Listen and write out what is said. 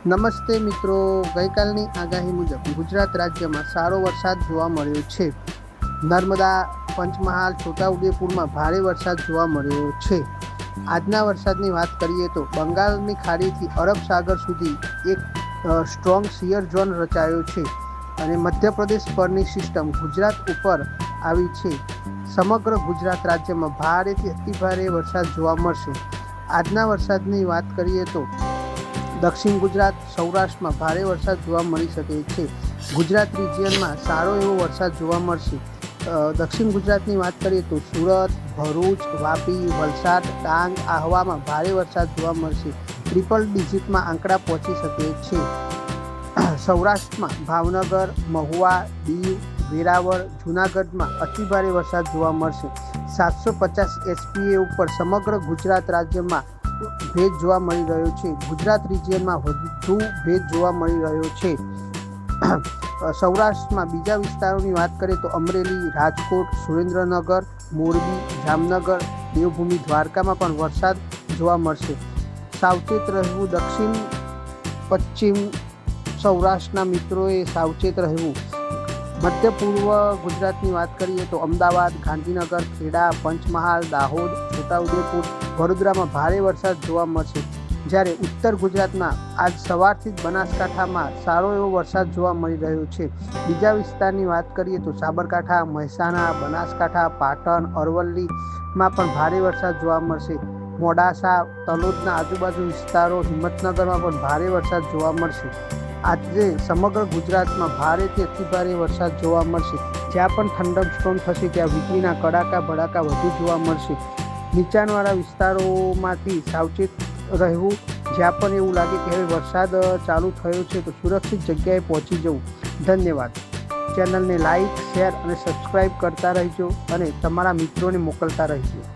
નમસ્તે મિત્રો, ગઈકાલની આગાહી મુજબ ગુજરાત રાજ્યમાં સારો વરસાદ જોવા મળ્યો છે. નર્મદા, પંચમહાલ, છોટાઉદેપુરમાં ભારે વરસાદ જોવા મળ્યો છે. આજના વરસાદની વાત કરીએ તો બંગાળની ખાડીથી અરબ સાગર સુધી એક સ્ટ્રોંગ શિયર ઝોન રચાયો છે અને મધ્યપ્રદેશ પરની સિસ્ટમ ગુજરાત ઉપર આવી છે. સમગ્ર ગુજરાત રાજ્યમાં ભારેથી અતિભારે વરસાદ જોવા મળશે. આજના વરસાદની વાત કરીએ તો દક્ષિણ ગુજરાત, સૌરાષ્ટ્રમાં ભારે વરસાદ જોવા મળી શકે છે. ગુજરાત રિજિયનમાં સારો એવો વરસાદ જોવા મળશે. દક્ષિણ ગુજરાતની વાત કરીએ તો સુરત, ભરૂચ, વાપી, વલસાડ, ડાંગ, આહવામાં ભારે વરસાદ જોવા મળશે. ટ્રિપલ ડિજિટમાં આંકડા પહોંચી શકે છે. સૌરાષ્ટ્રમાં ભાવનગર, મહુવા, દીવ, વેરાવળ, જૂનાગઢમાં અતિભારે વરસાદ જોવા મળશે. 750 એસપીએ ઉપર સમગ્ર ગુજરાત રાજ્યમાં ભેજ જોવા મળી રહ્યો છે. ગુજરાત રિજિયનમાં વધુ ભેજ જોવા મળી રહ્યો છે. સૌરાષ્ટ્રમાં બીજા વિસ્તારોની વાત કરીએ તો અમરેલી, રાજકોટ, સુરેન્દ્રનગર, મોરબી, જામનગર, દેવભૂમિ, દ્વારકામાં પણ વરસાદ જોવા મળશે. સાવચેત રહેવું. દક્ષિણ પશ્ચિમ સૌરાષ્ટ્રના મિત્રોએ સાવચેત રહેવું. મધ્ય પૂર્વ ગુજરાતની વાત કરીએ તો અમદાવાદ, ગાંધીનગર, ખેડા, પંચમહાલ, દાહોદ, છોટાઉદેપુર, વડોદરામાં ભારે વરસાદ જોવા મળશે. જ્યારે ઉત્તર ગુજરાતમાં આજ સવારથી જ બનાસકાંઠામાં સારો એવો વરસાદ જોવા મળી રહ્યો છે. બીજા વિસ્તારની વાત કરીએ તો સાબરકાંઠા, મહેસાણા, બનાસકાંઠા, પાટણ, અરવલ્લીમાં પણ ભારે વરસાદ જોવા મળશે. મોડાસા, તલોદના આજુબાજુ વિસ્તારો, હિંમતનગરમાં પણ ભારે વરસાદ જોવા મળશે. આજે સમગ્ર ગુજરાતમાં ભારેથી અતિભારે વરસાદ જોવા મળશે. જ્યાં પણ થંડર સ્ટોર્મ થશે ત્યાં વીજળીના કડાકા ભડાકા વધુ જોવા મળશે. નીચાણવાળા વિસ્તારોમાંથી સાવચેત રહેવું. જ્યાં પણ એવું લાગે કે હવે વરસાદ ચાલુ થયો છે તો સુરક્ષિત જગ્યાએ પહોંચી જવું. ધન્યવાદ. ચેનલને લાઇક, શેર અને સબસ્ક્રાઈબ કરતા રહેજો અને તમારા મિત્રોને મોકલતા રહેજો.